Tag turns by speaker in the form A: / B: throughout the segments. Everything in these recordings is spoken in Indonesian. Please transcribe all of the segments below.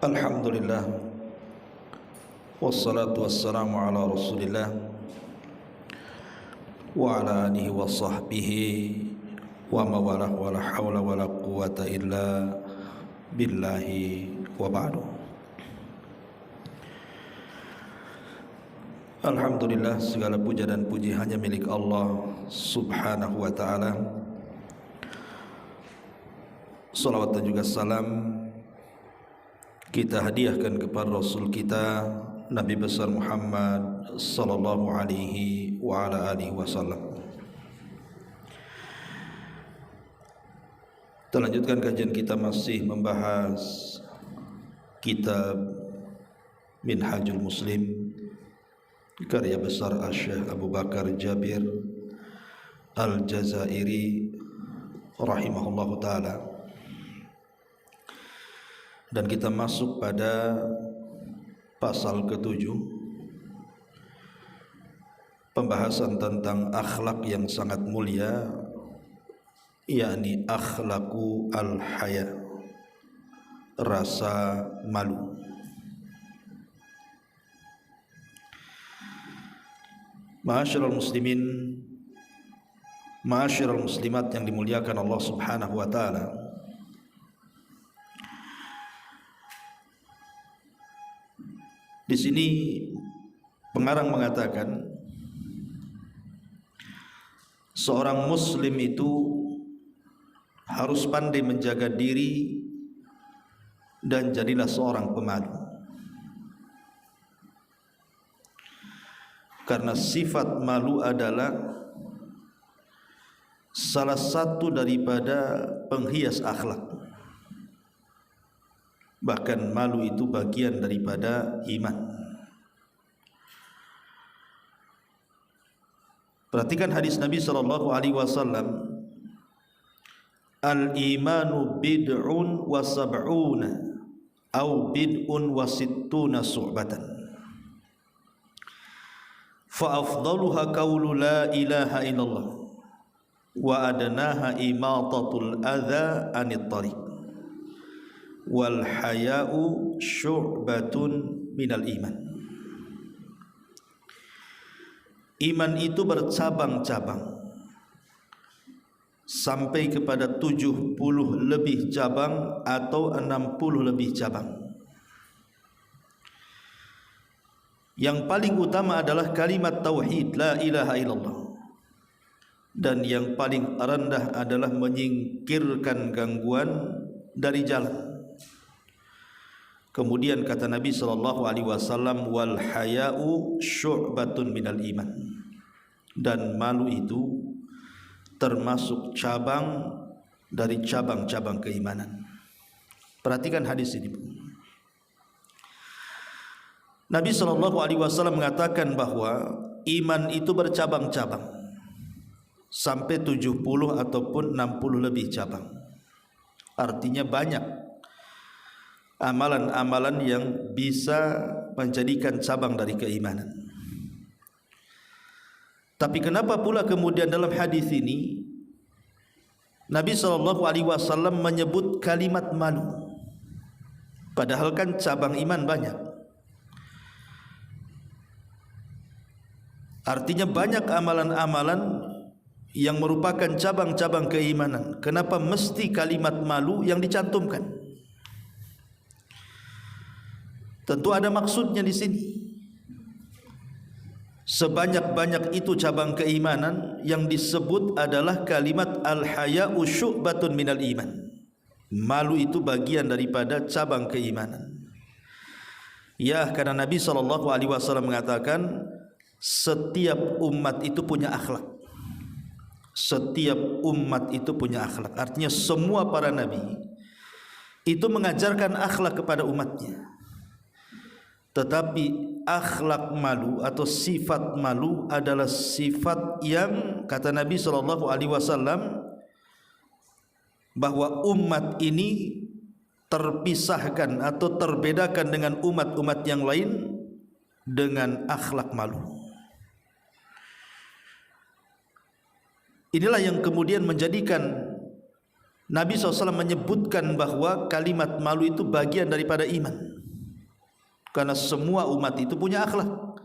A: Alhamdulillah, wassalatu wassalamu ala rasulillah wa ala alihi wa sahbihi wa mawalah wa la hawla wa la quwata illa billahi wa ba'du. Alhamdulillah, segala puja dan puji hanya milik Allah subhanahu wa ta'ala. Salawat dan juga salam kita hadiahkan kepada Rasul kita Nabi besar Muhammad sallallahu alaihi wa ala alihi wasallam. Kita lanjutkan kajian kita, masih membahas kitab Minhajul Muslim karya besar Syekh Abu Bakar Jabir Al-Jazairi rahimahullahu taala. Dan kita masuk pada pasal ke-7, pembahasan tentang akhlak yang sangat mulia, yakni akhlaku al-haya, rasa malu. Ma'asyiral muslimin, ma'asyiral muslimat yang dimuliakan Allah subhanahu wa ta'ala, di sini pengarang mengatakan seorang muslim itu harus pandai menjaga diri dan jadilah seorang pemalu. Karena sifat malu adalah salah satu daripada penghias akhlak. Bahkan malu itu bagian daripada iman. Perhatikan hadis Nabi sallallahu alaihi wasallam, al-imanu bid'un wa sab'una au bid'un wa sittuna su'batan. Fa afdaluha qawlu la ilaha illallah wa adnaha imatatul adza anit tariq wal haya'u syu'batun minal iman. Iman itu bercabang-cabang sampai kepada 70 lebih cabang atau 60 lebih cabang. Yang paling utama adalah kalimat tauhid la ilaha illallah, dan yang paling rendah adalah menyingkirkan gangguan dari jalan. Kemudian kata Nabi sallallahu alaihi wasallam, wal haya'u syu'batun minal iman, dan malu itu termasuk cabang dari cabang-cabang keimanan. Perhatikan hadis ini. Nabi sallallahu alaihi wasallam mengatakan bahwa iman itu bercabang-cabang sampai 70 ataupun 60 lebih cabang. Artinya banyak amalan-amalan yang bisa menjadikan cabang dari keimanan. Tapi kenapa pula kemudian dalam hadis ini Nabi SAW menyebut kalimat malu, padahal kan cabang iman banyak. Artinya banyak amalan-amalan yang merupakan cabang-cabang keimanan. Kenapa mesti kalimat malu yang dicantumkan? Tentu ada maksudnya di sini. Sebanyak-banyak itu cabang keimanan, yang disebut adalah kalimat al-haya'u syu'batun minal iman. Malu itu bagian daripada cabang keimanan. Ya, karena Nabi SAW mengatakan setiap umat itu punya akhlak. Setiap umat itu punya akhlak. Artinya semua para nabi itu mengajarkan akhlak kepada umatnya. Tetapi akhlak malu atau sifat malu adalah sifat yang kata Nabi SAW bahwa umat ini terpisahkan atau terbedakan dengan umat-umat yang lain dengan akhlak malu. Inilah yang kemudian menjadikan Nabi SAW menyebutkan bahwa kalimat malu itu bagian daripada iman. Karena semua umat itu punya akhlak,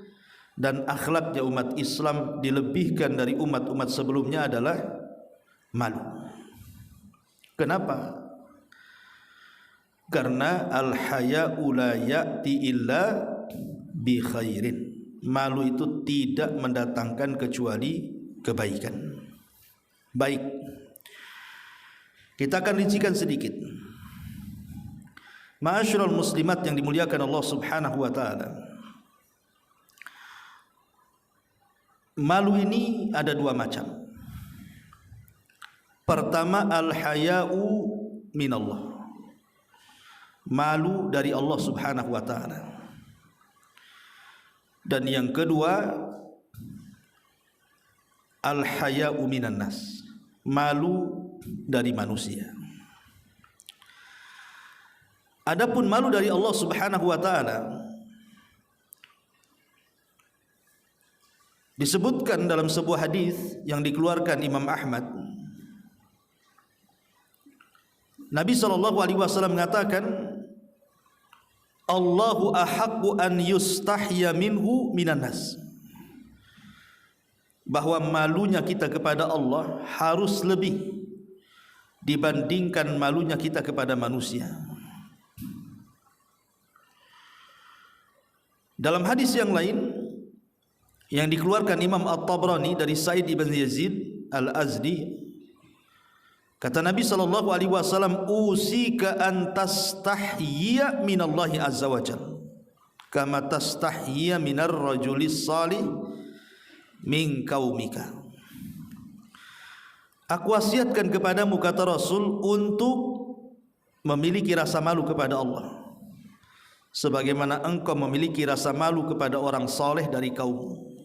A: dan akhlaknya umat Islam dilebihkan dari umat-umat sebelumnya adalah malu. Kenapa? Karena al-haya'u la ya'ti illa bi khairin. Malu itu tidak mendatangkan kecuali kebaikan. Baik, kita akan rincikan sedikit. Ma'asyiral muslimat yang dimuliakan Allah Subhanahu wa taala. Malu ini ada dua macam. Pertama, al-haya'u minallah. Malu dari Allah Subhanahu wa taala. Dan yang kedua, al-haya'u minan nas. Malu dari manusia. Adapun malu dari Allah Subhanahu wa taala disebutkan dalam sebuah hadis yang dikeluarkan Imam Ahmad. Nabi SAW mengatakan, Allahu ahaqqu an yustahya minhu minan nas. Bahwa malunya kita kepada Allah harus lebih dibandingkan malunya kita kepada manusia. Dalam hadis yang lain yang dikeluarkan Imam At-Tabrani dari Sa'id ibn Yazid Al-Azdi, kata Nabi SAW, usika an tastahyiya minallahi azza wa jalla kama tastahyiya minar rajulis salih min qaumika. Aku wasiatkan kepadamu, kata Rasul, untuk memiliki rasa malu kepada Allah sebagaimana engkau memiliki rasa malu kepada orang saleh dari kaummu.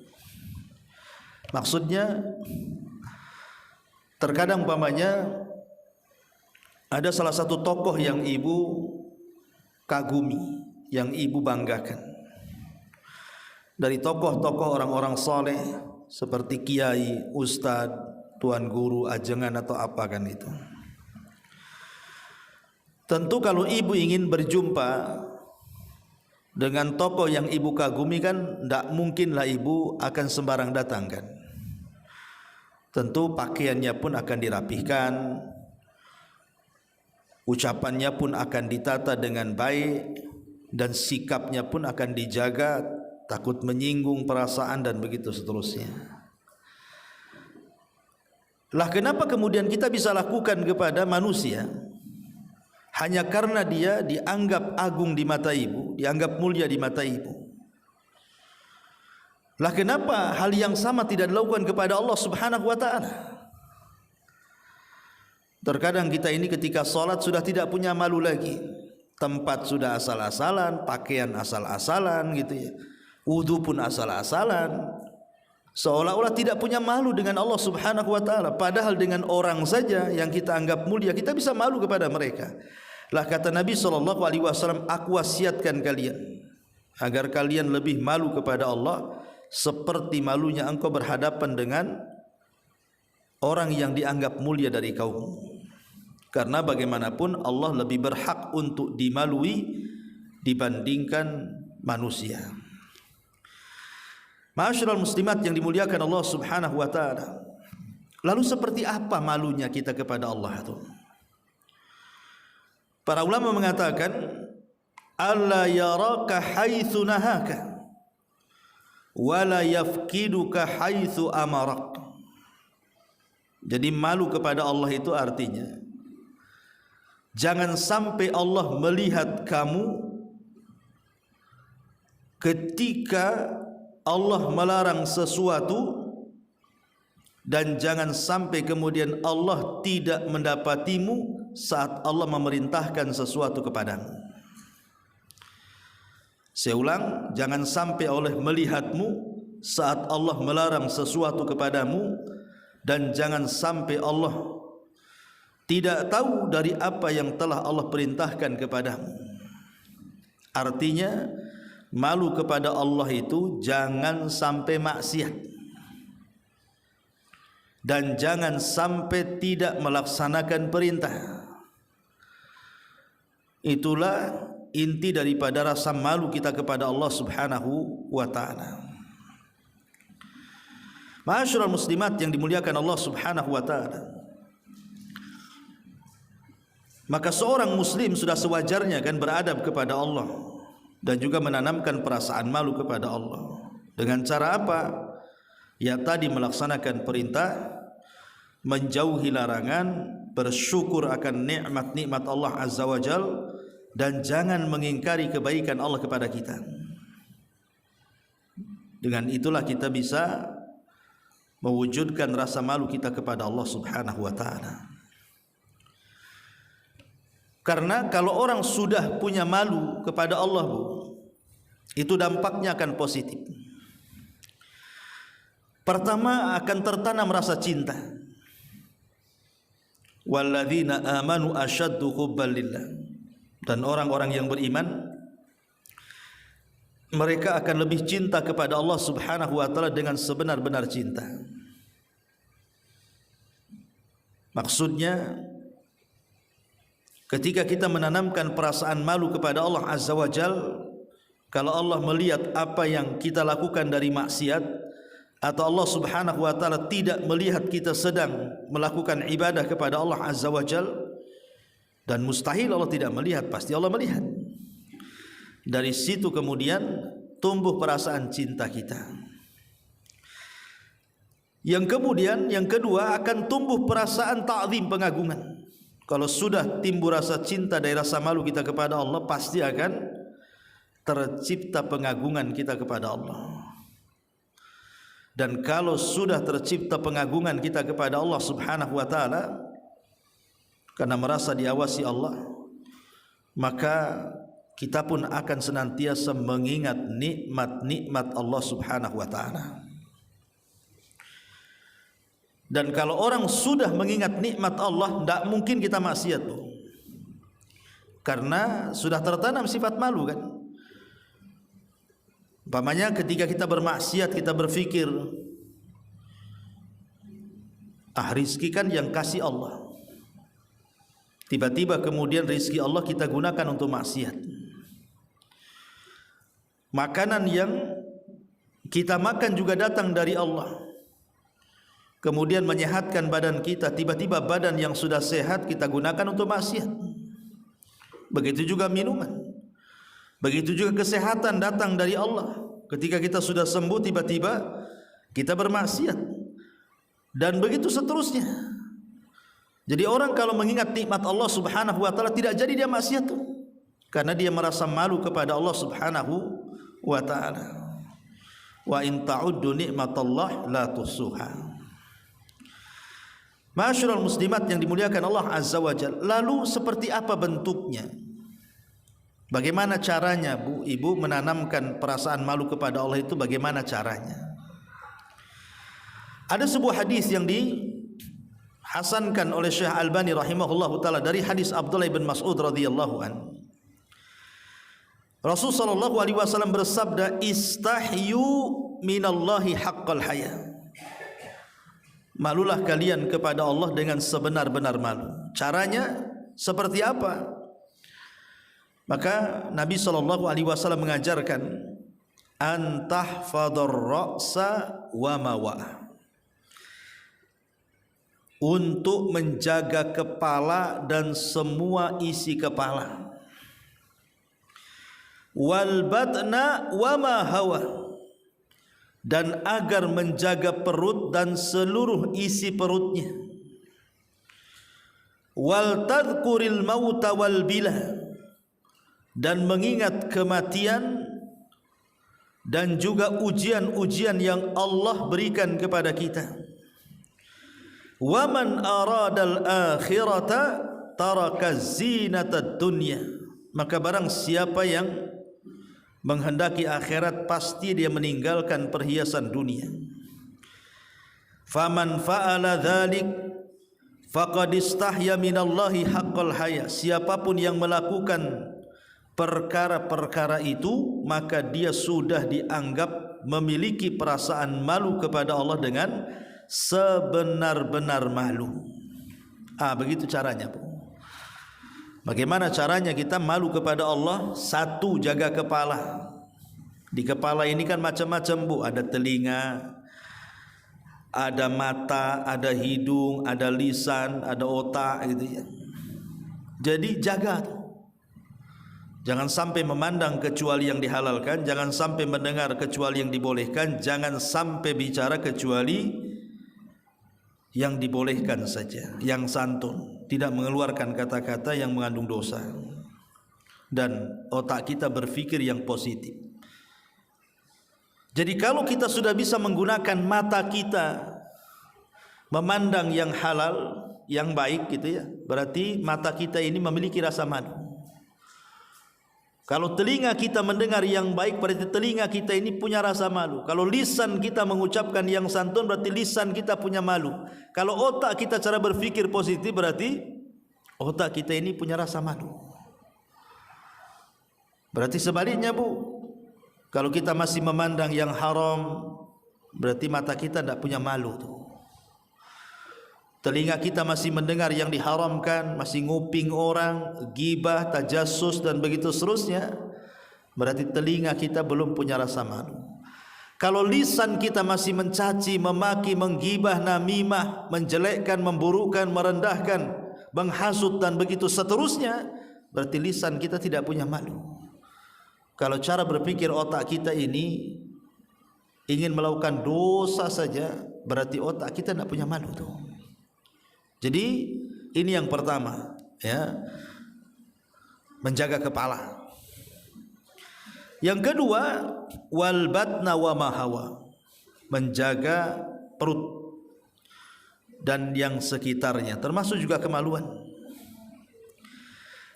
A: Maksudnya, terkadang umpamanya ada salah satu tokoh yang ibu kagumi, yang ibu banggakan. Dari tokoh-tokoh orang-orang saleh seperti kiai, ustadz, tuan guru, ajengan atau apa kan itu. Tentu kalau ibu ingin berjumpa dengan tokoh yang ibu kagumi kan tidak mungkinlah ibu akan sembarang datang kan. Tentu pakaiannya pun akan dirapihkan, ucapannya pun akan ditata dengan baik, dan sikapnya pun akan dijaga, takut menyinggung perasaan dan begitu seterusnya. Lah kenapa kemudian kita bisa lakukan kepada manusia? Hanya karena dia dianggap agung di mata ibu, dianggap mulia di mata ibu. Lah kenapa hal yang sama tidak dilakukan kepada Allah Subhanahu wa taala? Terkadang kita ini ketika salat sudah tidak punya malu lagi. Tempat sudah asal-asalan, pakaian asal-asalan gitu ya. Wudu pun asal-asalan. Seolah-olah tidak punya malu dengan Allah Subhanahu wa taala, padahal dengan orang saja yang kita anggap mulia kita bisa malu kepada mereka. Lah kata Nabi SAW, aku wasiatkan kalian agar kalian lebih malu kepada Allah seperti malunya engkau berhadapan dengan orang yang dianggap mulia dari kaum. Karena bagaimanapun Allah lebih berhak untuk dimalui dibandingkan manusia. Ma'asyiral muslimat yang dimuliakan Allah Subhanahu wa taala. Lalu seperti apa malunya kita kepada Allah itu? Para ulama mengatakan, alla yaraka haitsu nahaka wa la yafkiduka haitsu amarak. Jadi malu kepada Allah itu artinya jangan sampai Allah melihat kamu ketika Allah melarang sesuatu, dan jangan sampai kemudian Allah tidak mendapatimu saat Allah memerintahkan sesuatu kepadamu. Saya ulang, jangan sampai Allah melihatmu saat Allah melarang sesuatu kepadamu, dan jangan sampai Allah tidak tahu dari apa yang telah Allah perintahkan kepadamu. Artinya malu kepada Allah itu jangan sampai maksiat, dan jangan sampai tidak melaksanakan perintah. Itulah inti daripada rasa malu kita kepada Allah Subhanahu wa taala. Ma'asyiral muslimat yang dimuliakan Allah Subhanahu wa taala, maka seorang muslim sudah sewajarnya kan beradab kepada Allah dan juga menanamkan perasaan malu kepada Allah. Dengan cara apa? Ya tadi, melaksanakan perintah, menjauhi larangan, bersyukur akan nikmat-nikmat Allah Azza wa Jal, dan jangan mengingkari kebaikan Allah kepada kita. Dengan itulah kita bisa mewujudkan rasa malu kita kepada Allah Subhanahu wa taala. Karena kalau orang sudah punya malu kepada Allah, itu dampaknya akan positif. Pertama, akan tertanam rasa cinta. Walladzina amanu asyaddu hubban lillah. Dan orang-orang yang beriman, mereka akan lebih cinta kepada Allah Subhanahu wa taala dengan sebenar-benar cinta. Maksudnya, ketika kita menanamkan perasaan malu kepada Allah Azza wa Jal, kalau Allah melihat apa yang kita lakukan dari maksiat, atau Allah Subhanahu wa taala tidak melihat kita sedang melakukan ibadah kepada Allah Azza wa Jal, dan mustahil Allah tidak melihat, pasti Allah melihat. Dari situ kemudian tumbuh perasaan cinta kita. Yang kemudian, yang kedua, akan tumbuh perasaan ta'zim, pengagungan. Kalau sudah timbul rasa cinta dari rasa malu kita kepada Allah, pasti akan tercipta pengagungan kita kepada Allah. Dan kalau sudah tercipta pengagungan kita kepada Allah Subhanahu wa taala, karena merasa diawasi Allah, maka kita pun akan senantiasa mengingat nikmat-nikmat Allah Subhanahu wa taala. Dan kalau orang sudah mengingat nikmat Allah, tidak mungkin kita maksiat, karena sudah tertanam sifat malu kan. Umpamanya ketika kita bermaksiat, kita berfikir, rizki kan yang kasih Allah. Tiba-tiba kemudian rizki Allah kita gunakan untuk maksiat. Makanan yang kita makan juga datang dari Allah, kemudian menyehatkan badan kita. Tiba-tiba badan yang sudah sehat kita gunakan untuk maksiat. Begitu juga minuman, begitu juga kesehatan datang dari Allah. Ketika kita sudah sembuh, tiba-tiba kita bermaksiat, dan begitu seterusnya. Jadi orang kalau mengingat nikmat Allah Subhanahu wa taala, tidak jadi dia maksiat tuh, karena dia merasa malu kepada Allah Subhanahu wa taala. Wa in ta'uddu nikmatallah la tuhsuha. Ma'asyiral muslimat yang dimuliakan Allah Azza wa Jalla, lalu seperti apa bentuknya? Bagaimana caranya, Bu, Ibu, menanamkan perasaan malu kepada Allah itu? Bagaimana caranya? Ada sebuah hadis yang dihasankan oleh Syekh Albani rahimahullahu taala dari hadis Abdullah bin Mas'ud radhiyallahu an. Rasul sallallahu alaihi wasallam bersabda, "Istahyu minallahi haqqal haya." Malulah kalian kepada Allah dengan sebenar-benar malu. Caranya seperti apa? Maka Nabi sallallahu alaihi wasallam mengajarkan, antahfadhar ra'sa wa mawa, untuk menjaga kepala dan semua isi kepala, wal batna wa ma hawa, dan agar menjaga perut dan seluruh isi perutnya, wal tadhkuril mauta wal bila, dan mengingat kematian dan juga ujian-ujian yang Allah berikan kepada kita. Wa man aradal akhirata taraka zinatad dunya, maka barang siapa yang menghendaki akhirat, pasti dia meninggalkan perhiasan dunia. Faman fa'ala dzalik faqad istahya minallahi haqqal haya, siapapun yang melakukan perkara-perkara itu, maka dia sudah dianggap memiliki perasaan malu kepada Allah dengan sebenar-benar malu. Begitu caranya, Bu. Bagaimana caranya kita malu kepada Allah? Satu, jaga kepala. Di kepala ini kan macam-macam bu, ada telinga, ada mata, ada hidung, ada lisan, ada otak gitu ya. Jadi jaga tuh. Jangan sampai memandang kecuali yang dihalalkan, jangan sampai mendengar kecuali yang dibolehkan, jangan sampai bicara kecuali yang dibolehkan saja, yang santun, tidak mengeluarkan kata-kata yang mengandung dosa. Dan otak kita berpikir yang positif. Jadi kalau kita sudah bisa menggunakan mata kita memandang yang halal, yang baik gitu ya, berarti mata kita ini memiliki rasa malu. Kalau telinga kita mendengar yang baik, berarti telinga kita ini punya rasa malu. Kalau lisan kita mengucapkan yang santun, berarti lisan kita punya malu. Kalau otak kita cara berpikir positif, berarti otak kita ini punya rasa malu. Berarti sebaliknya bu, kalau kita masih memandang yang haram, berarti mata kita tidak punya malu tuh. Telinga kita masih mendengar yang diharamkan, masih nguping orang, gibah, tajassus dan begitu seterusnya, berarti telinga kita belum punya rasa malu. Kalau lisan kita masih mencaci, memaki, menggibah, namimah, menjelekkan, memburukkan, merendahkan, menghasut dan begitu seterusnya, berarti lisan kita tidak punya malu. Kalau cara berpikir otak kita ini ingin melakukan dosa saja, berarti otak kita tidak punya malu tuh. Jadi ini yang pertama ya, menjaga kepala. Yang kedua, wal batna wa ma hawa, menjaga perut dan yang sekitarnya, termasuk juga kemaluan.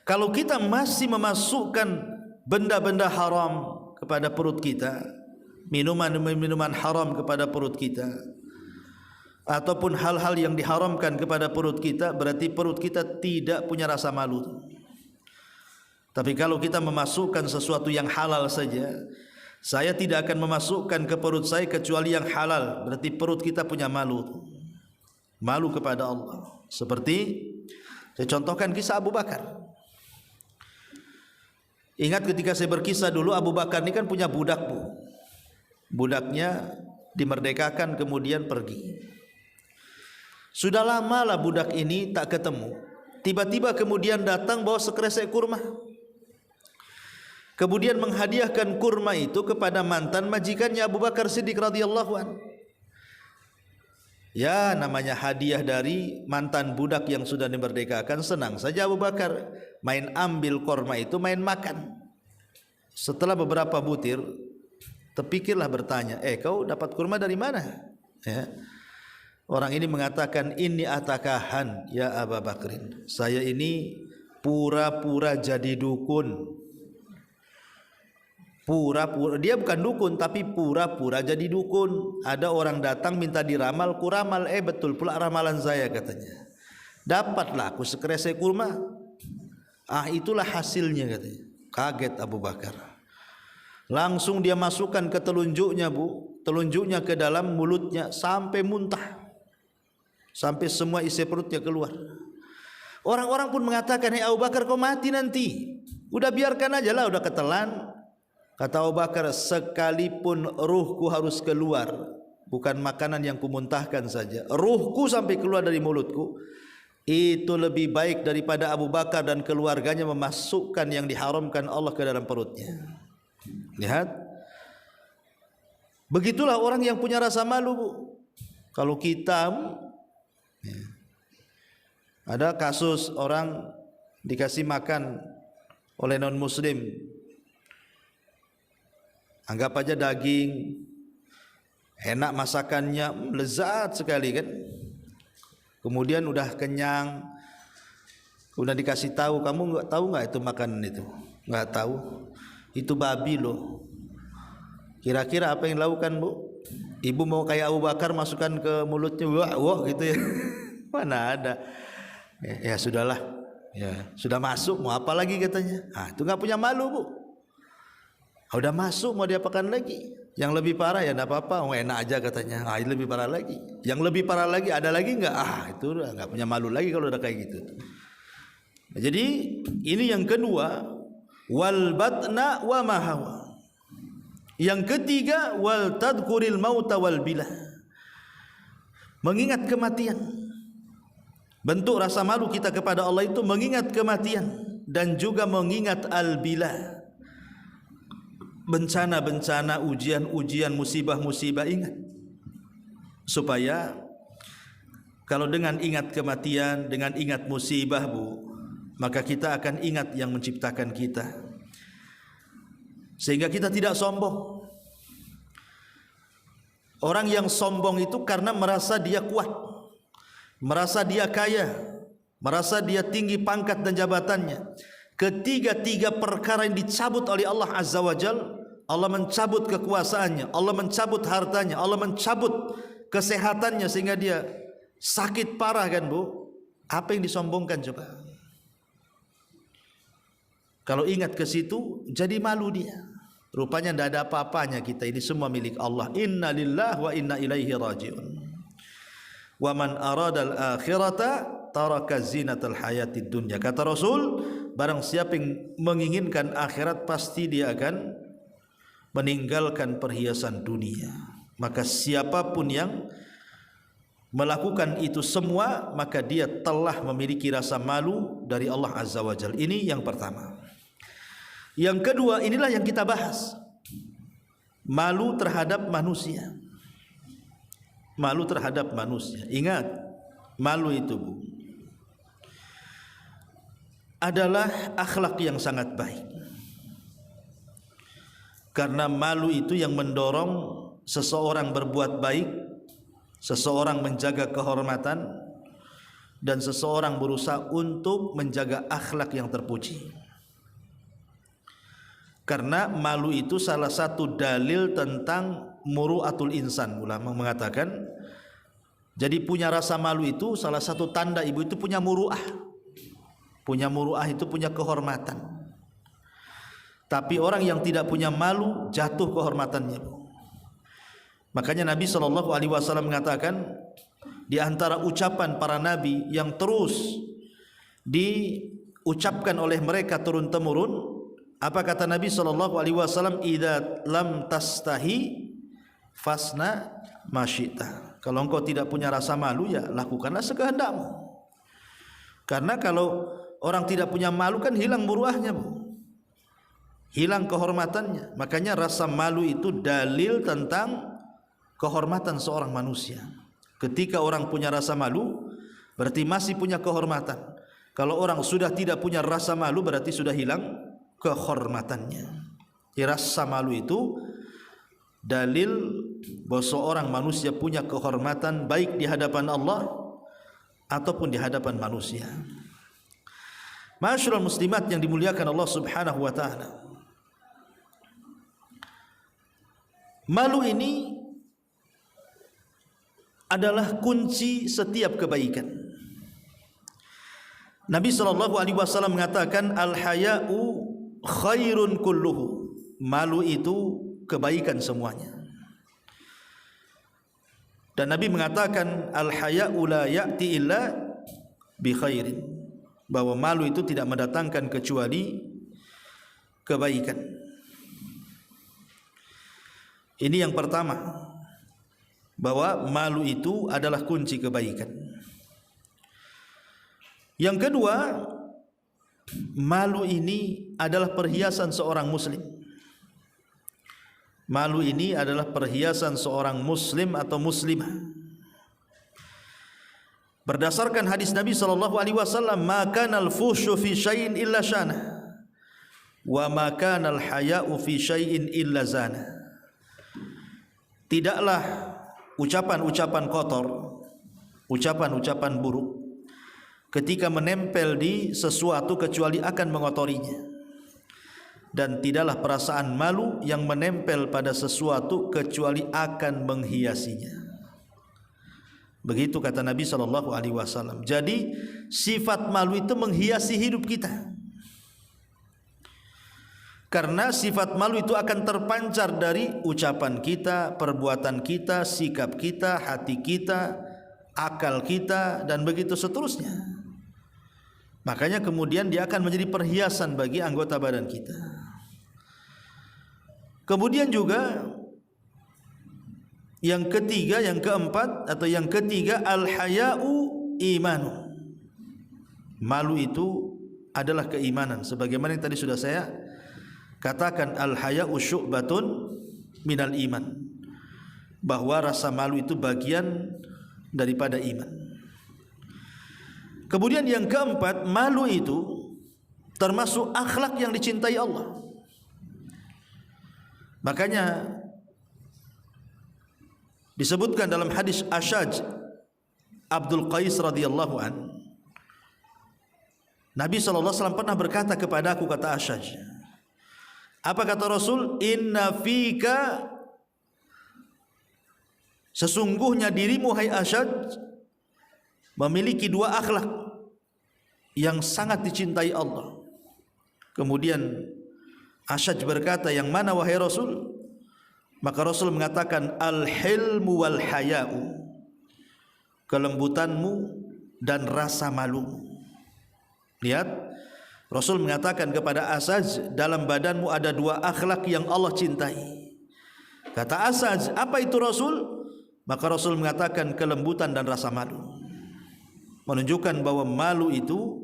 A: Kalau kita masih memasukkan benda-benda haram kepada perut kita, minuman-minuman haram kepada perut kita, ataupun hal-hal yang diharamkan kepada perut kita, berarti perut kita tidak punya rasa malu. Tapi kalau kita memasukkan sesuatu yang halal saja, saya tidak akan memasukkan ke perut saya kecuali yang halal, berarti perut kita punya malu. Malu kepada Allah. Seperti saya contohkan kisah Abu Bakar. Ingat ketika saya berkisah dulu, Abu Bakar ini kan punya budak bu. Budaknya dimerdekakan kemudian pergi. Sudah lama lah budak ini tak ketemu. Tiba-tiba kemudian datang bawa sekresek kurma. Kemudian menghadiahkan kurma itu kepada mantan majikannya Abu Bakar Siddiq radhiyallahu an. Ya, namanya hadiah dari mantan budak yang sudah dimerdekakan, senang saja Abu Bakar main ambil kurma itu, main makan. Setelah beberapa butir, terpikirlah bertanya, kau dapat kurma dari mana? Ya. Orang ini mengatakan, ini atakahan ya Abu Bakrin, saya ini pura-pura jadi dukun. Pura-pura, dia bukan dukun tapi pura-pura jadi dukun. Ada orang datang minta diramal, kuramal, betul pula ramalan saya katanya. Dapatlah aku sekresek kurma. Itulah hasilnya katanya. Kaget Abu Bakar. Langsung dia masukkan ke telunjuknya bu, telunjuknya ke dalam mulutnya sampai muntah. Sampai semua isi perutnya keluar. Orang-orang pun mengatakan, Abu Bakar kau mati nanti. Udah biarkan aja lah, udah ketelan. Kata Abu Bakar, sekalipun ruhku harus keluar, bukan makanan yang kumuntahkan saja, ruhku sampai keluar dari mulutku, itu lebih baik daripada Abu Bakar dan keluarganya memasukkan yang diharamkan Allah ke dalam perutnya. Lihat. Begitulah orang yang punya rasa malu bu. Kalau kita ada kasus orang dikasih makan oleh non muslim, anggap aja daging, enak masakannya, lezat sekali kan. Kemudian udah kenyang, udah dikasih tahu, kamu nggak tahu nggak itu makanan itu? Nggak tahu, itu babi loh. Kira-kira apa yang dilakukan bu? Ibu mau kayak Abu Bakar masukkan ke mulutnya, wah gitu ya? Mana ada? Ya sudahlah, ya sudah masuk, mau apa lagi katanya? Itu nggak punya malu bu. Udah masuk mau diapakan lagi? Yang lebih parah ya enggak apa-apa, enak aja katanya. Lebih parah lagi. Yang lebih parah lagi ada lagi enggak? Itu udah enggak punya malu lagi kalau udah kayak gitu. Jadi ini yang kedua, wal batna wa ma hawa. Yang ketiga, wal tadhkuril mauta wal bila. Mengingat kematian. Bentuk rasa malu kita kepada Allah itu mengingat kematian dan juga mengingat al-bila. Bencana-bencana, ujian-ujian, musibah-musibah, ingat. Supaya kalau dengan ingat kematian, dengan ingat musibah, maka kita akan ingat yang menciptakan kita, sehingga kita tidak sombong. Orang yang sombong itu karena merasa dia kuat, merasa dia kaya, merasa dia tinggi pangkat dan jabatannya. Ketiga-tiga perkara yang dicabut oleh Allah Azza wa Jal. Allah mencabut kekuasaannya, Allah mencabut hartanya, Allah mencabut kesehatannya sehingga dia sakit parah, kan Bu? Apa yang disombongkan coba? Kalau ingat ke situ jadi malu dia. Rupanya tidak ada apa-apanya kita, ini semua milik Allah. Inna lillahi wa inna ilaihi raji'un. Wa man aradal akhirata taraka zinatal hayatid dunya. Kata Rasul, barang siapa yang menginginkan akhirat pasti dia akan meninggalkan perhiasan dunia. Maka siapapun yang melakukan itu semua, maka dia telah memiliki rasa malu dari Allah Azza wa Jalla. Ini yang pertama. Yang kedua, inilah yang kita bahas. Malu terhadap manusia. Malu terhadap manusia. Ingat, malu itu, Bu, adalah akhlak yang sangat baik. Karena malu itu yang mendorong seseorang berbuat baik, seseorang menjaga kehormatan, dan seseorang berusaha untuk menjaga akhlak yang terpuji. Karena malu itu salah satu dalil tentang muru'atul insan. Ulama mengatakan, jadi punya rasa malu itu salah satu tanda ibu itu punya muru'ah. Punya muru'ah itu punya kehormatan. Tapi orang yang tidak punya malu jatuh kehormatannya. Makanya Nabi SAW mengatakan, di antara ucapan para nabi yang terus diucapkan oleh mereka turun-temurun, apa kata Nabi SAW? Idza lam tastahi fasna masyita. Kalau engkau tidak punya rasa malu, ya lakukanlah sekehendakmu. Karena kalau orang tidak punya malu kan hilang muruahnya, Bu. Hilang kehormatannya. Makanya rasa malu itu dalil tentang kehormatan seorang manusia. Ketika orang punya rasa malu, berarti masih punya kehormatan. Kalau orang sudah tidak punya rasa malu, berarti sudah hilang kehormatannya. Rasa malu itu dalil bahwa seorang manusia punya kehormatan baik di hadapan Allah ataupun di hadapan manusia. Ma'asyiral muslimat yang dimuliakan Allah Subhanahu wa taala. Malu ini adalah kunci setiap kebaikan. Nabi SAW mengatakan, al-haya'u khairun kulluhu. Malu itu kebaikan semuanya. Dan Nabi mengatakan, al-haya'u la ya'ti illa bi khairin. Bahwa malu itu tidak mendatangkan kecuali kebaikan. Ini yang pertama, bahwa malu itu adalah kunci kebaikan. Yang kedua, malu ini adalah perhiasan seorang muslim. Malu ini adalah perhiasan seorang muslim atau muslimah. Berdasarkan hadis Nabi SAW, ma kanal fushu fi syai'in illa syana, wa ma kanal haya'u fi syai'in illa zana. Tidaklah ucapan-ucapan kotor, ucapan-ucapan buruk ketika menempel di sesuatu kecuali akan mengotorinya. Dan tidaklah perasaan malu yang menempel pada sesuatu kecuali akan menghiasinya. Begitu kata Nabi SAW. Jadi sifat malu itu menghiasi hidup kita. Karena sifat malu itu akan terpancar dari ucapan kita, perbuatan kita, sikap kita, hati kita, akal kita, dan begitu seterusnya. Makanya kemudian dia akan menjadi perhiasan bagi anggota badan kita. Kemudian juga yang ketiga, yang keempat atau yang ketiga, al-haya'u imanu. Malu itu adalah keimanan. Sebagaimana yang tadi sudah saya katakan, al-haya'u syu'batun minal iman, bahwa rasa malu itu bagian daripada iman. Kemudian yang keempat, malu itu termasuk akhlak yang dicintai Allah. Makanya disebutkan dalam hadis Ashaj Abdul Qais radhiyallahu an, Nabi SAW pernah berkata kepada aku, kata Ashaj, apa kata Rasul? Inna fika, sesungguhnya dirimu hai Ashaj memiliki dua akhlak yang sangat dicintai Allah. Kemudian Ashaj berkata, yang mana wahai Rasul? Maka Rasul mengatakan, al-hilmu wal haya'u, kelembutanmu dan rasa malu. Lihat, Rasul mengatakan kepada Ashaj, dalam badanmu ada dua akhlak yang Allah cintai. Kata Ashaj, apa itu Rasul? Maka Rasul mengatakan kelembutan dan rasa malu. Menunjukkan bahwa malu itu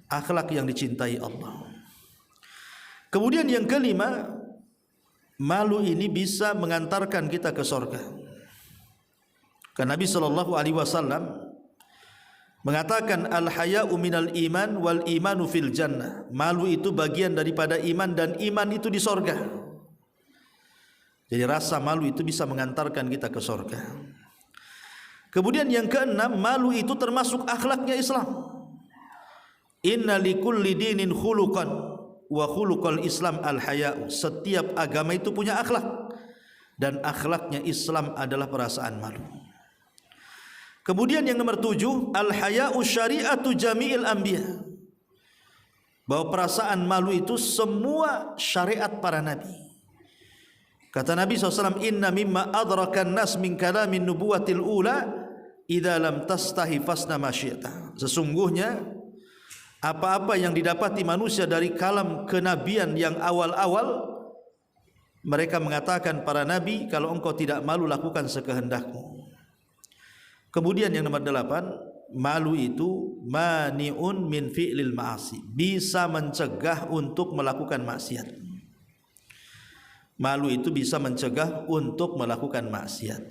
A: akhlak yang dicintai Allah. Kemudian yang kelima, malu ini bisa mengantarkan kita ke surga. Karena Nabi SAW mengatakan, al-haya'u minal iman wal imanu fil jannah. Malu itu bagian daripada iman dan iman itu di surga. Jadi rasa malu itu bisa mengantarkan kita ke surga. Kemudian yang keenam, malu itu termasuk akhlaknya Islam. Inna likulli dinin khuluqan wa khuluqal Islam al-haya'u. Setiap agama itu punya akhlak, dan akhlaknya Islam adalah perasaan malu. Kemudian yang nomor 7, al-haya'u syari'atu jami'il anbiya. Bahwa perasaan malu itu semua syariat para nabi. Kata Nabi SAW, inna mimma adrakan nas min kalamin nubuwatil ula idza lam tastahi fasna ma syi'ta. Sesungguhnya apa-apa yang didapati manusia dari kalam kenabian yang awal-awal, mereka mengatakan para nabi, kalau engkau tidak malu lakukan sekehendakmu. Kemudian yang nomor 8, malu itu mani'un min fi'lil ma'asi, bisa mencegah untuk melakukan maksiat. Malu itu bisa mencegah untuk melakukan maksiat.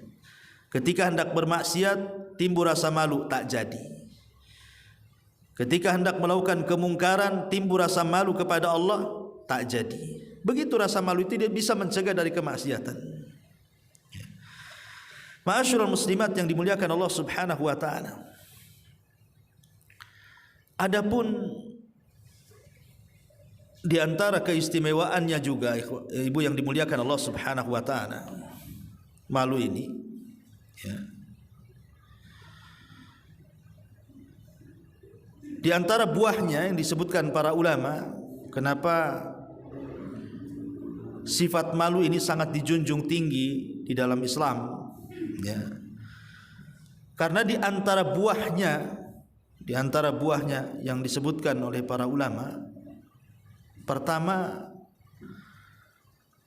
A: Ketika hendak bermaksiat timbul rasa malu, tak jadi. Ketika hendak melakukan kemungkaran timbul rasa malu kepada Allah, tak jadi. Begitu rasa malu itu dia bisa mencegah dari kemaksiatan. Ma'asyiral muslimat yang dimuliakan Allah Subhanahu wa taala. Adapun di antara keistimewaannya juga, ibu yang dimuliakan Allah Subhanahu wa taala, malu ini ya, di antara buahnya yang disebutkan para ulama, kenapa sifat malu ini sangat dijunjung tinggi di dalam Islam ya. Karena di antara buahnya yang disebutkan oleh para ulama, pertama,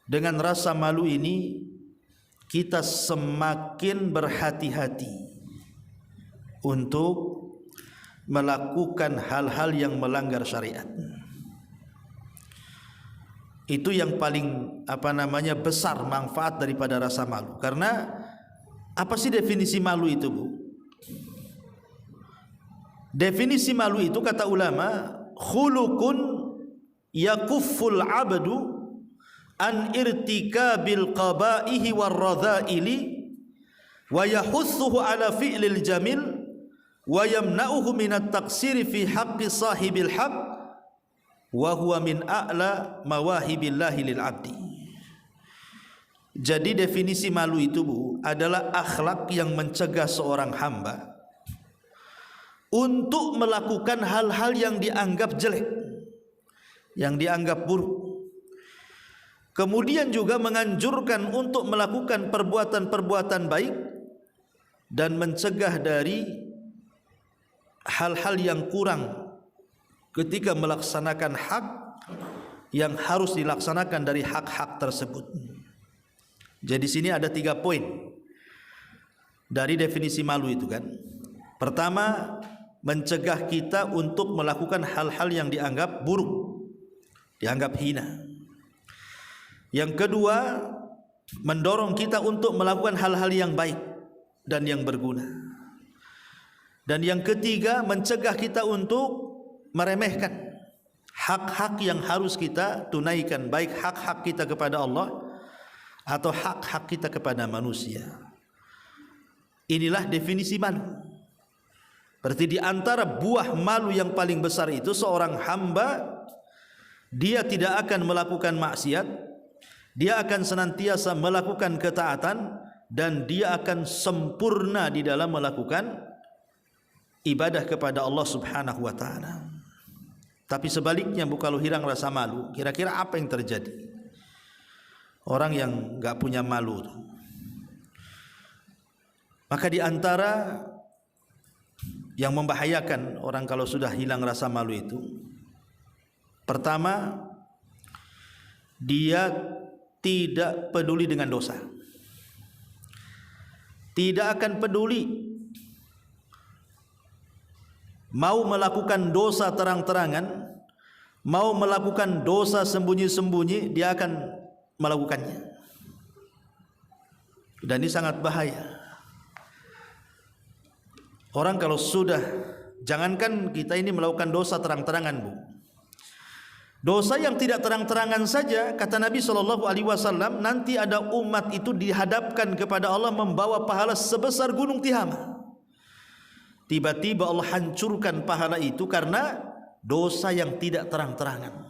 A: dengan rasa malu ini kita semakin berhati-hati untuk melakukan hal-hal yang melanggar syariat. Itu yang paling besar manfaat daripada rasa malu. Karena apa sih definisi malu itu, Bu? Definisi malu itu kata ulama, khuluqun yakufful abdu an irtikabil qaba'ihi warradha'ili wa yahuthuhu ala fi'lil jamil wa yamna'uhu minat taqsiri fi haqqi sahibil haqq wa huwa min a'la mawahibillahi lil abdi. Jadi definisi malu itu, Bu, adalah akhlak yang mencegah seorang hamba untuk melakukan hal-hal yang dianggap jelek, yang dianggap buruk. Kemudian juga menganjurkan untuk melakukan perbuatan-perbuatan baik dan mencegah dari hal-hal yang kurang ketika melaksanakan hak yang harus dilaksanakan dari hak-hak tersebut. Jadi sini ada 3 poin dari definisi malu itu kan. Pertama, mencegah kita untuk melakukan hal-hal yang dianggap buruk, dianggap hina. Yang kedua, mendorong kita untuk melakukan hal-hal yang baik dan yang berguna. Dan yang ketiga, mencegah kita untuk meremehkan hak-hak yang harus kita tunaikan, baik hak-hak kita kepada Allah atau hak-hak kita kepada manusia. Inilah definisi malu. Berarti di antara buah malu yang paling besar itu, seorang hamba dia tidak akan melakukan maksiat, dia akan senantiasa melakukan ketaatan, dan dia akan sempurna di dalam melakukan ibadah kepada Allah Subhanahu wa taala. Tapi sebaliknya, kalau hilang rasa malu, kira-kira apa yang terjadi? Orang yang enggak punya malu, maka di antara yang membahayakan orang kalau sudah hilang rasa malu itu, pertama, dia tidak peduli dengan dosa. Tidak akan peduli, mau melakukan dosa terang-terangan, mau melakukan dosa sembunyi-sembunyi, dia akan melakukannya. Dan ini sangat bahaya. Orang kalau sudah, jangankan kita ini melakukan dosa terang-terangan, Bu. Dosa yang tidak terang-terangan saja, kata Nabi SAW, nanti ada umat itu dihadapkan kepada Allah membawa pahala sebesar gunung Tihama. Tiba-tiba Allah hancurkan pahala itu karena dosa yang tidak terang-terangan.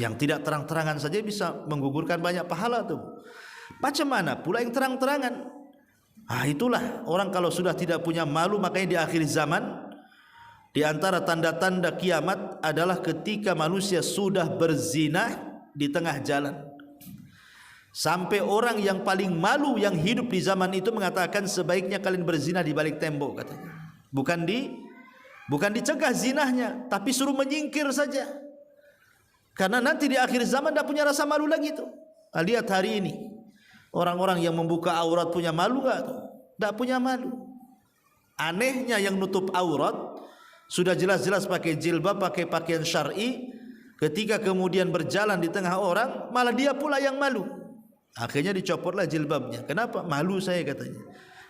A: Yang tidak terang-terangan saja bisa menggugurkan banyak pahala tuh. Macam mana pula yang terang-terangan? Itulah orang kalau sudah tidak punya malu, makanya di akhir zaman, di antara tanda-tanda kiamat adalah ketika manusia sudah berzina di tengah jalan. Sampai orang yang paling malu yang hidup di zaman itu mengatakan sebaiknya kalian berzina di balik tembok, katanya. Bukan dicegah zinahnya, tapi suruh menyingkir saja. Karena nanti di akhir zaman tidak punya rasa malu lagi tuh. Lihat hari ini, orang-orang yang membuka aurat punya malu enggak tuh? Tidak punya malu. Anehnya yang nutup aurat sudah jelas-jelas pakai jilbab, pakai pakaian syar'i, ketika kemudian berjalan di tengah orang, malah dia pula yang malu. Akhirnya dicopotlah jilbabnya. Kenapa? Malu saya, katanya.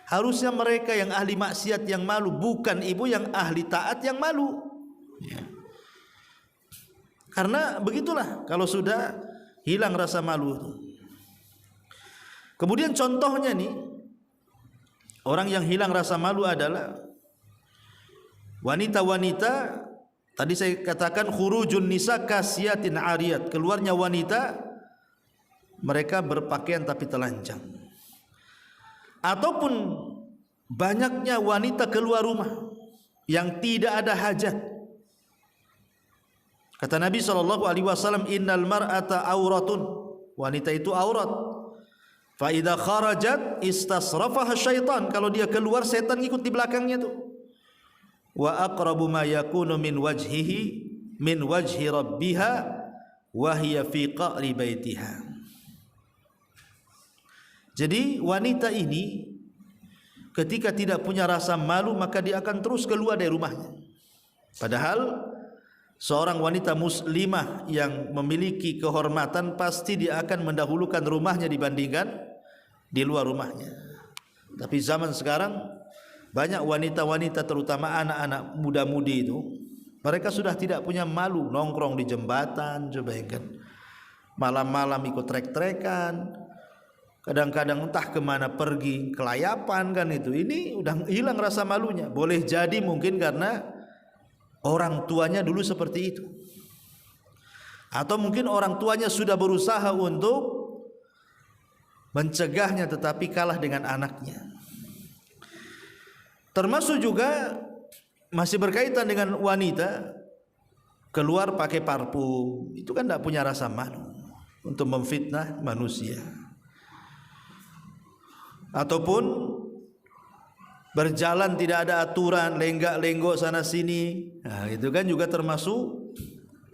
A: Harusnya mereka yang ahli maksiat yang malu, bukan ibu yang ahli taat yang malu. Ya. Karena begitulah kalau sudah hilang rasa malu. Kemudian contohnya nih, orang yang hilang rasa malu adalah wanita-wanita. Tadi saya katakan khurujun nisa kasiatin ariyat, keluarnya wanita mereka berpakaian tapi telanjang. Ataupun banyaknya wanita keluar rumah yang tidak ada hajat. Kata Nabi SAW, innal mar'ata auratun, wanita itu aurat. Fa idza kharajat istasrafaha syaitan, kalau dia keluar setan ikut di belakangnya tuh. Wa aqrabu ma yakunu min wajhi rabbiha wa hiya fi qa'ri baitiha. Jadi wanita ini ketika tidak punya rasa malu, maka dia akan terus keluar dari rumahnya. Padahal seorang wanita muslimah yang memiliki kehormatan pasti dia akan mendahulukan rumahnya dibandingkan di luar rumahnya. Tapi zaman sekarang banyak wanita-wanita, terutama anak-anak muda-mudi itu, mereka sudah tidak punya malu, nongkrong di jembatan, coba kan, malam-malam ikut trek-trekan, kadang-kadang entah kemana pergi, kelayapan kan itu. Ini udah hilang rasa malunya. Boleh jadi mungkin karena orang tuanya dulu seperti itu, atau mungkin orang tuanya sudah berusaha untuk mencegahnya tetapi kalah dengan anaknya. Termasuk juga masih berkaitan dengan wanita keluar pakai parfum, itu kan tidak punya rasa malu untuk memfitnah manusia. Ataupun berjalan tidak ada aturan, lenggak-lenggok sana sini, nah, itu kan juga termasuk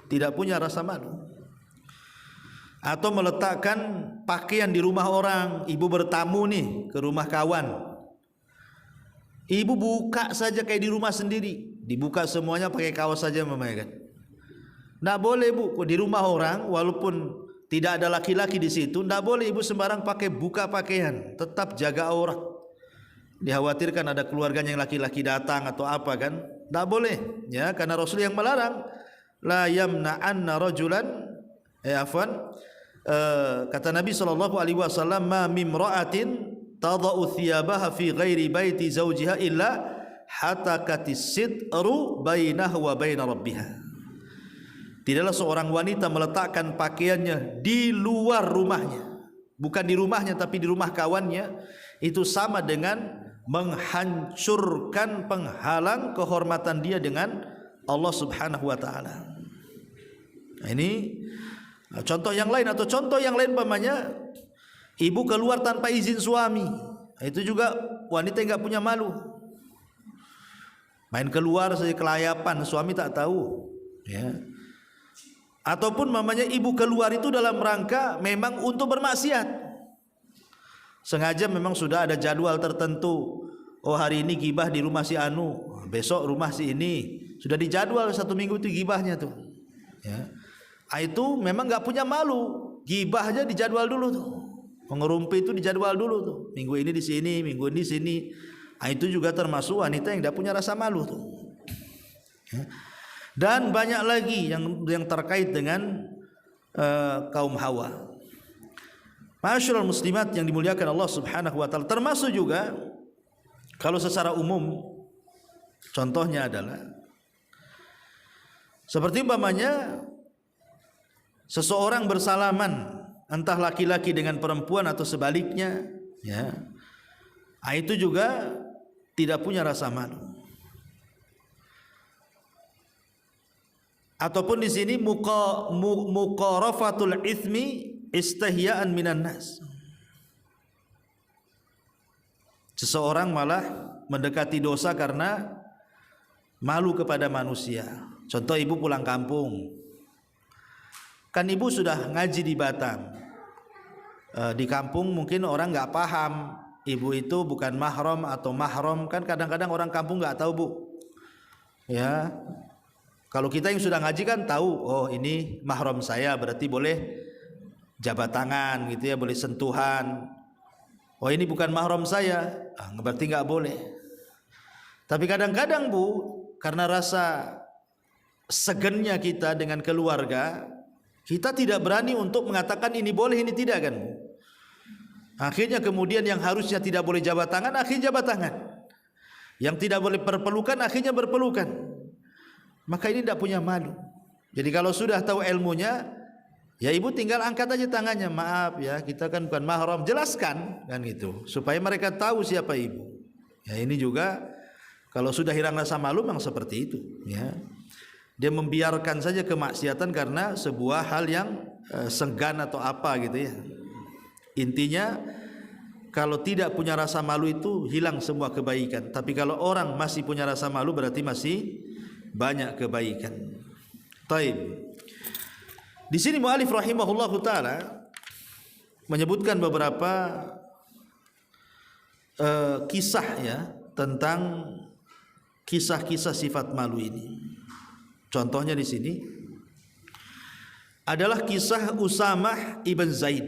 A: tidak punya rasa malu. Atau meletakkan pakaian di rumah orang, ibu bertamu nih ke rumah kawan, ibu buka saja kayak di rumah sendiri, dibuka semuanya pakai kaos saja mamanya kan. Nggak boleh bu, di rumah orang walaupun tidak ada laki-laki di situ, nggak boleh ibu sembarang pakai buka pakaian, tetap jaga aurat. Dikhawatirkan ada keluarganya yang laki-laki datang atau apa kan, nggak boleh ya, karena Rasul yang melarang. La yamna'anna rajulan kata Nabi SAW, ma mimra'atin tada'u thiyabaha fi ghairi baiti zawjiha illa hatakatis sitru bainahu wa baina rabbiha. Tidaklah seorang wanita meletakkan pakaiannya di luar rumahnya, bukan di rumahnya tapi di rumah kawannya, itu sama dengan menghancurkan penghalang kehormatan dia dengan Allah Subhanahu wa taala. Nah, ini contoh yang lain. Atau contoh yang lain umpamanya ibu keluar tanpa izin suami, itu juga wanita enggak punya malu. Main keluar saja kelayapan, suami tak tahu ya. Ataupun mamanya ibu keluar itu dalam rangka memang untuk bermaksiat, sengaja memang sudah ada jadwal tertentu. Oh hari ini gibah di rumah si Anu, besok rumah si ini, sudah dijadwal 1 minggu itu gibahnya tuh ya. Itu memang nggak punya malu, gibah aja dijadwal dulu tuh, mengerumpi itu dijadwal dulu tuh, minggu ini di sini, minggu ini di sini. Itu juga termasuk wanita yang tidak punya rasa malu tuh ya. Dan banyak lagi yang terkait dengan kaum Hawa. Ma'asyiral muslimat yang dimuliakan Allah Subhanahu wa taala, termasuk juga kalau secara umum contohnya adalah seperti umpamanya seseorang bersalaman entah laki-laki dengan perempuan atau sebaliknya ya. Itu juga tidak punya rasa malu. Ataupun di sini muqarafatul itsmi istihya'an minan nas. Seseorang malah mendekati dosa karena malu kepada manusia. Contoh ibu pulang kampung, kan ibu sudah ngaji di Batam, di kampung mungkin orang nggak paham ibu itu bukan mahram atau mahram, kan kadang-kadang orang kampung nggak tahu bu ya. Kalau kita yang sudah ngaji kan tahu, oh ini mahram saya, berarti boleh jabat tangan gitu ya, boleh sentuhan. Oh ini bukan mahram saya, berarti nggak boleh. Tapi kadang-kadang bu, karena rasa segennya kita dengan keluarga, kita tidak berani untuk mengatakan ini boleh, ini tidak kan bu. Akhirnya kemudian yang harusnya tidak boleh jabat tangan, akhirnya jabat tangan. Yang tidak boleh berpelukan, akhirnya berpelukan. Maka ini tidak punya malu. Jadi kalau sudah tahu ilmunya, ya ibu tinggal angkat aja tangannya, maaf ya kita kan bukan mahram, jelaskan kan gitu, supaya mereka tahu siapa ibu. Ya ini juga kalau sudah hilang rasa malu memang seperti itu ya. Dia membiarkan saja kemaksiatan karena sebuah hal yang segan atau apa gitu ya. Intinya kalau tidak punya rasa malu itu hilang semua kebaikan. Tapi kalau orang masih punya rasa malu berarti masih banyak kebaikan. Taib. Di sini mu'alif rahimahullahu taala menyebutkan beberapa kisah ya tentang kisah-kisah sifat malu ini. Contohnya di sini adalah kisah Usamah ibn Zaid,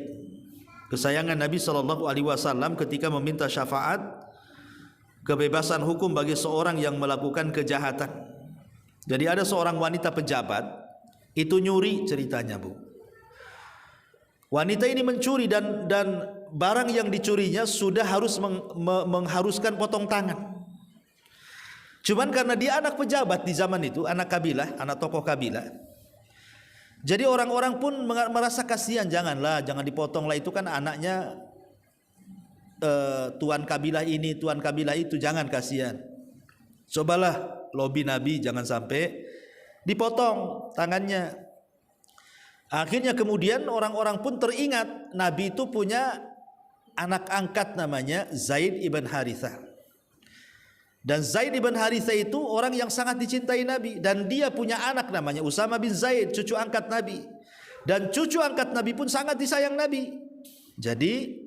A: kesayangan Nabi SAW, ketika meminta syafaat kebebasan hukum bagi seorang yang melakukan kejahatan. Jadi ada seorang wanita pejabat itu nyuri ceritanya bu. Wanita ini mencuri dan barang yang dicurinya sudah harus mengharuskan potong tangan. Cuman karena dia anak pejabat di zaman itu, anak kabilah, anak tokoh kabilah. Jadi orang-orang pun merasa kasihan, jangan dipotonglah, itu kan anaknya tuan kabilah ini, tuan kabilah itu, jangan kasihan. Cobalah lobi Nabi jangan sampai dipotong tangannya. Akhirnya kemudian orang-orang pun teringat Nabi itu punya anak angkat namanya Zaid ibn Harithah. Dan Zaid bin Harithah itu orang yang sangat dicintai Nabi, dan dia punya anak namanya Usama bin Zaid, cucu angkat Nabi. Dan cucu angkat Nabi pun sangat disayang Nabi. Jadi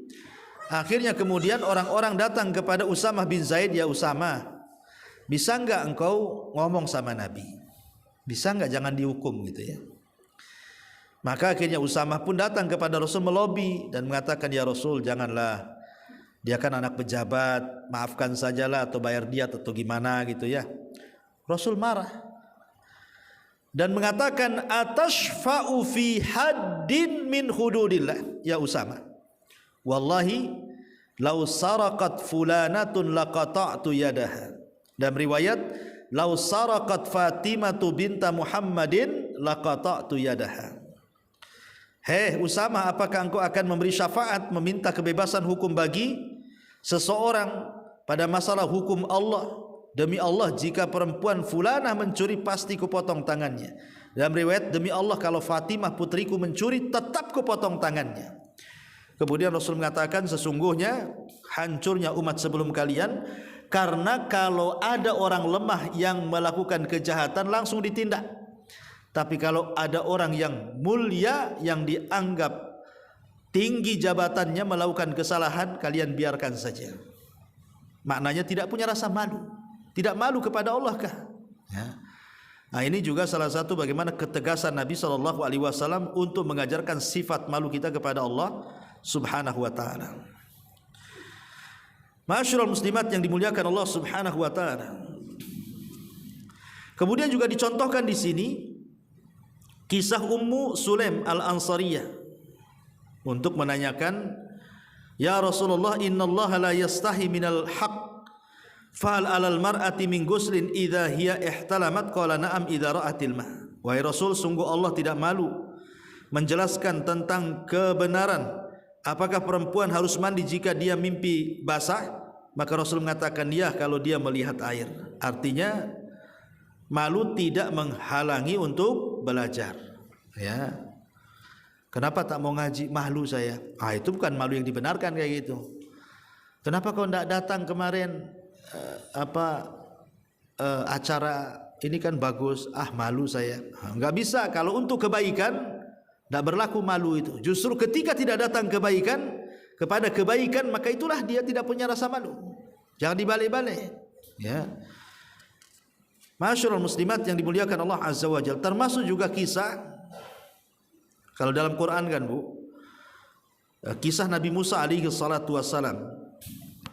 A: akhirnya kemudian orang-orang datang kepada Usama bin Zaid, ya Usama, bisa enggak engkau ngomong sama Nabi? Bisa enggak, jangan dihukum gitu ya. Maka akhirnya Usama pun datang kepada Rasul melobi dan mengatakan, ya Rasul, janganlah, dia kan anak pejabat, maafkan sajalah atau bayar diat atau gimana gitu ya. Rasul marah dan mengatakan, atashfa'u fi haddin min hududillah ya Usama, wallahi law saraqat fulanatun laqata'tu yadaha. Dan riwayat, law saraqat Fatimatu binta Muhammadin laqata'tu yadaha. Hei Usama, apakah engkau akan memberi syafaat meminta kebebasan hukum bagi seseorang pada masalah hukum Allah? Demi Allah, jika perempuan fulanah mencuri, pasti kupotong tangannya. Dalam riwayat, demi Allah, kalau Fatimah putriku mencuri, tetap kupotong tangannya. Kemudian Rasul mengatakan, sesungguhnya hancurnya umat sebelum kalian, karena kalau ada orang lemah yang melakukan kejahatan langsung ditindak. Tapi kalau ada orang yang mulia, yang dianggap tinggi jabatannya, melakukan kesalahan, kalian biarkan saja. Maknanya tidak punya rasa malu, tidak malu kepada Allah kah? Ya. Nah, ini juga salah satu bagaimana ketegasan Nabi SAW untuk mengajarkan sifat malu kita kepada Allah Subhanahu wa ta'ala. Ma'asyiral muslimat yang dimuliakan Allah Subhanahu wa ta'ala. Kemudian juga dicontohkan di sini kisah Ummu Sulaim Al-Ansariyah untuk menanyakan, ya Rasulullah, innallaha la yastahi minal haqq, fa'al alal mar'ati min guslin idza hiya ihtalamat, qala na'am idza ra'atil ma. Wahai Rasul, sungguh Allah tidak malu menjelaskan tentang kebenaran, apakah perempuan harus mandi jika dia mimpi basah? Maka Rasul mengatakan, ya, kalau dia melihat air. Artinya malu tidak menghalangi untuk belajar, ya. Kenapa tak mau ngaji? Malu saya. Itu bukan malu yang dibenarkan kayak gitu. Kenapa kau tidak datang kemarin acara ini kan bagus? Malu saya. Enggak bisa. Kalau untuk kebaikan tidak berlaku malu itu. Justru ketika tidak datang kebaikan kepada kebaikan, maka itulah dia tidak punya rasa malu. Jangan dibalik-balik, ya. Ma'asyiral muslimat yang dimuliakan Allah Azza wa Jalla, termasuk juga kisah, kalau dalam Quran kan Bu, kisah Nabi Musa alaihi salatu wassalam.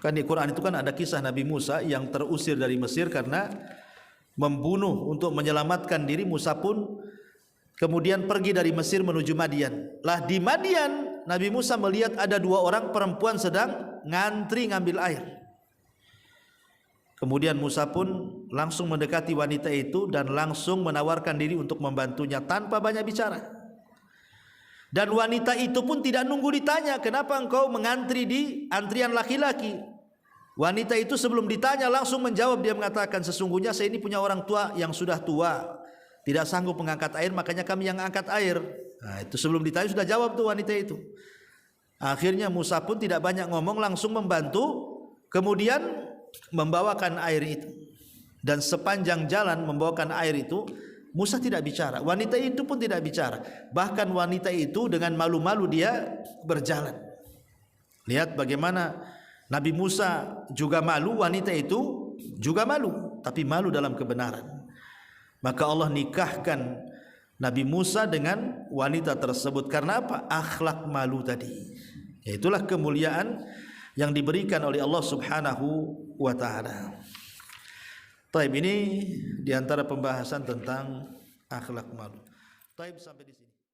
A: Kan di Quran itu kan ada kisah Nabi Musa yang terusir dari Mesir karena membunuh untuk menyelamatkan diri. Musa pun kemudian pergi dari Mesir menuju Madian. Lah di Madian Nabi Musa melihat ada dua orang perempuan sedang ngantri ngambil air. Kemudian Musa pun langsung mendekati wanita itu dan langsung menawarkan diri untuk membantunya tanpa banyak bicara. Dan wanita itu pun tidak nunggu ditanya, kenapa engkau mengantri di antrian laki-laki? Wanita itu sebelum ditanya langsung menjawab. Dia mengatakan, sesungguhnya saya ini punya orang tua yang sudah tua, tidak sanggup mengangkat air, makanya kami yang angkat air. Nah, itu sebelum ditanya sudah jawab tuh wanita itu. Akhirnya Musa pun tidak banyak ngomong, langsung membantu. Kemudian membawakan air itu, dan sepanjang jalan membawakan air itu Musa tidak bicara, wanita itu pun tidak bicara. Bahkan wanita itu dengan malu-malu dia berjalan. Lihat bagaimana Nabi Musa juga malu, wanita itu juga malu, tapi malu dalam kebenaran. Maka Allah nikahkan Nabi Musa dengan wanita tersebut. Karena apa? Akhlak malu tadi. Itulah kemuliaan yang diberikan oleh Allah Subhanahu wa ta'ala. Taib, ini diantara pembahasan tentang akhlak malu. Taib, sampai di sini.